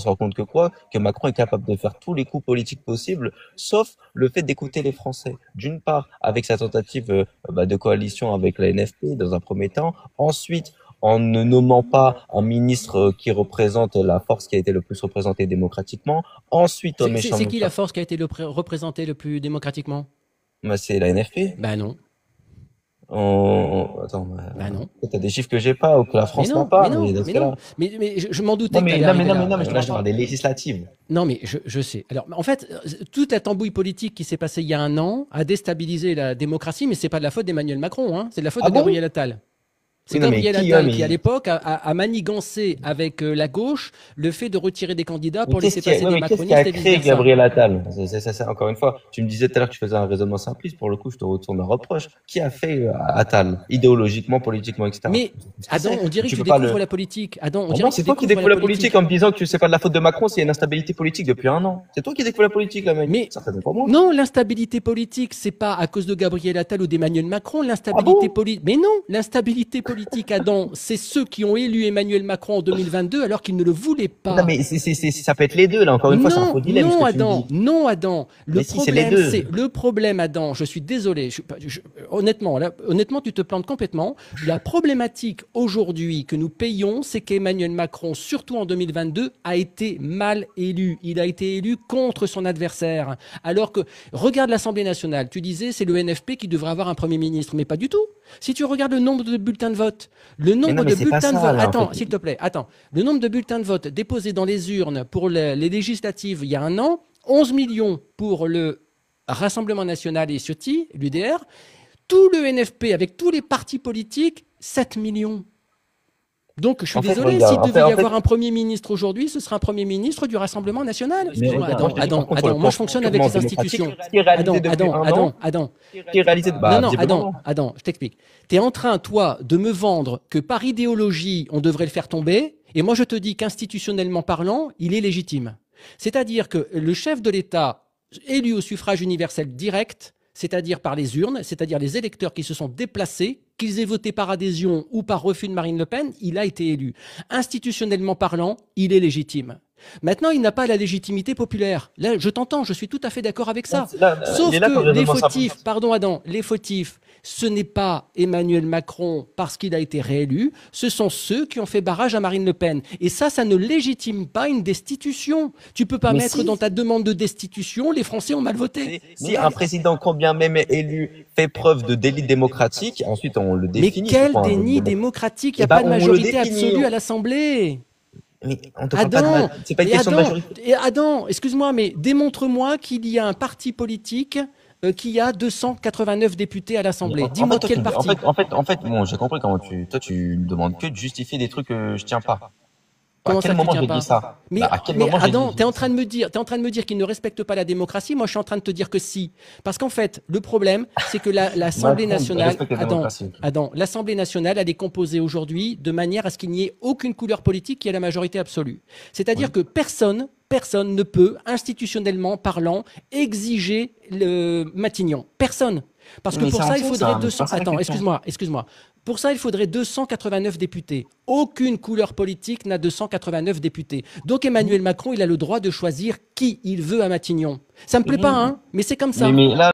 se rend compte que quoi? Que Macron est capable de faire tous les coups politiques possibles, sauf le fait d'écouter les Français. D'une part, avec sa tentative de coalition avec la NFP dans un premier temps. Ensuite, en ne nommant pas un ministre qui représente la force qui a été le plus représentée démocratiquement. Ensuite, en C'est méchant, qui la force qui a été représentée le plus démocratiquement? bah, c'est la NFP. Ben non, Attends, ben non. t'as des chiffres que j'ai pas ou que la Mais France n'a non, pas, mais mais non, dans ce mais cas-là. non. Mais je m'en doutais Non, que tu mais, allais non, mais, arriver non, mais, là. non, mais là, je te parle des législatives. Non, mais je sais. Alors, en fait, toute la tambouille politique qui s'est passée il y a un an a déstabilisé la démocratie, mais c'est pas de la faute d'Emmanuel Macron, hein, c'est de la faute Ah de bon? Gabriel Attal. C'est Oui, non, mais Gabriel qui, ouais, Attal qui, à mais, l'époque, a manigancé avec la gauche le fait de retirer des candidats pour laisser passer des mais qu'est-ce qui a macronistes et créé vice-versa. Gabriel Attal? Encore une fois, tu me disais tout à l'heure que tu faisais un raisonnement simpliste, pour le coup, je te retourne un reproche. Qui a fait Attal? Idéologiquement, politiquement, etc. Mais, Ce que Adam, c'est. on dirait que Tu tu peux pas découvres le, la politique. Adam, on Ah dirait non, que c'est tu toi qui découvres la découvres la politique politique. en me disant que c'est pas de la faute de Macron, c'est une instabilité politique depuis un an. C'est toi qui découvres la politique, là, mec. Mais Certainement pas moi. non, l'instabilité politique, c'est pas à cause de Gabriel Attal ou d'Emmanuel Macron. Ah L'instabilité bon? politique, mais non, l'instabilité politique, Adam, c'est ceux qui ont élu Emmanuel Macron en 2022 alors qu'ils ne le voulaient Non, pas. mais ça peut être les deux, là. Encore une fois, c'est un Non, faux dilemme, ce non, que tu me Adam, dis. non, Adam. Mais si, c'est les deux. Le problème, Adam. Je suis désolé. Honnêtement, là, honnêtement, tu te plantes complètement. La problématique aujourd'hui que nous payons, c'est qu'Emmanuel Macron, surtout en 2022, a été mal élu. Il a été élu contre son adversaire. Alors que, regarde l'Assemblée nationale. Tu disais, c'est le NFP qui devrait avoir un premier ministre, mais pas du tout. Si tu regardes le nombre de bulletins de vote, le Mais non, nombre mais de c'est pas bulletins de ça, vote. là, en fait. Attends, s'il te plaît, attends. Le nombre de bulletins de vote déposés dans les urnes pour les législatives il y a un an, 11 millions pour le Rassemblement national et Ciotti, l'UDR, tout le NFP avec tous les partis politiques, 7 millions. Donc, je suis En fait, désolé, regarde, s'il devait y en fait, avoir un Premier ministre aujourd'hui, ce serait un Premier ministre du Rassemblement national. mais Excuse-moi, regarde, moi, je te dis, par contre, sur le Moi plan je fonctionne avec purement les démocratique, institutions. ce qui est réalisé depuis un an, ce qui est réalisé, Non, bah, non, visiblement, non. Je t'explique. Tu es en train, toi, de me vendre que par idéologie, on devrait le faire tomber, et moi je te dis qu'institutionnellement parlant, il est légitime. C'est-à-dire que le chef de l'État, élu au suffrage universel direct, c'est-à-dire par les urnes, c'est-à-dire les électeurs qui se sont déplacés, qu'ils aient voté par adhésion ou par refus de Marine Le Pen, il a été élu. Institutionnellement parlant, il est légitime. Maintenant, il n'a pas la légitimité populaire. Là, je t'entends, je suis tout à fait d'accord avec ça. Il Sauf est là ton que les raisonnement fautifs, simpliste. pardon Adam, les fautifs, ce n'est pas Emmanuel Macron parce qu'il a été réélu, ce sont ceux qui ont fait barrage à Marine Le Pen. Et ça ne légitime pas une destitution. Tu peux pas Mais mettre dans si, ta demande de destitution, les Français ont mal voté. si un président, combien même élu, fait preuve de délit démocratique, ensuite on le Mais définit, c'est quel quoi un délit déni démocratique? démocratique? Il n'y Eh a ben, pas de on le majorité définit. absolue à l'Assemblée. Mais on te parle pas de Adam, c'est pas une question de majorité. Adam, excuse-moi, mais démontre-moi qu'il y a un parti politique qui a 289 députés à l'Assemblée. Dis-moi quel parti. Bon, j'ai compris toi, tu me demandes que de justifier des trucs que je tiens pas. À Comment quel ça tu moment tiens j'ai dit pas? ça? Mais, Bah, à quel mais moment j'ai Adam, dit tu es en train de me dire, qu'il ne respecte pas la démocratie. Moi, je suis en train de te dire que si. Parce qu'en fait, le problème, c'est que l'Assemblée Macron nationale, respecte la démocratie. L'Assemblée nationale, elle est composée aujourd'hui de manière à ce qu'il n'y ait aucune couleur politique qui ait la majorité absolue. Oui. C'est-à-dire que personne ne peut, institutionnellement parlant, exiger le Matignon. Personne. Parce que Mais pour c'est ça, il entier, faudrait ça. 200. C'est pas ça la Attends, question. excuse-moi. Pour ça, il faudrait 289 députés. Aucune couleur politique n'a 289 députés. Donc Emmanuel Macron, il a le droit de choisir qui il veut à Matignon. Ça me plaît pas, Oui. hein, mais c'est comme ça. Mais là,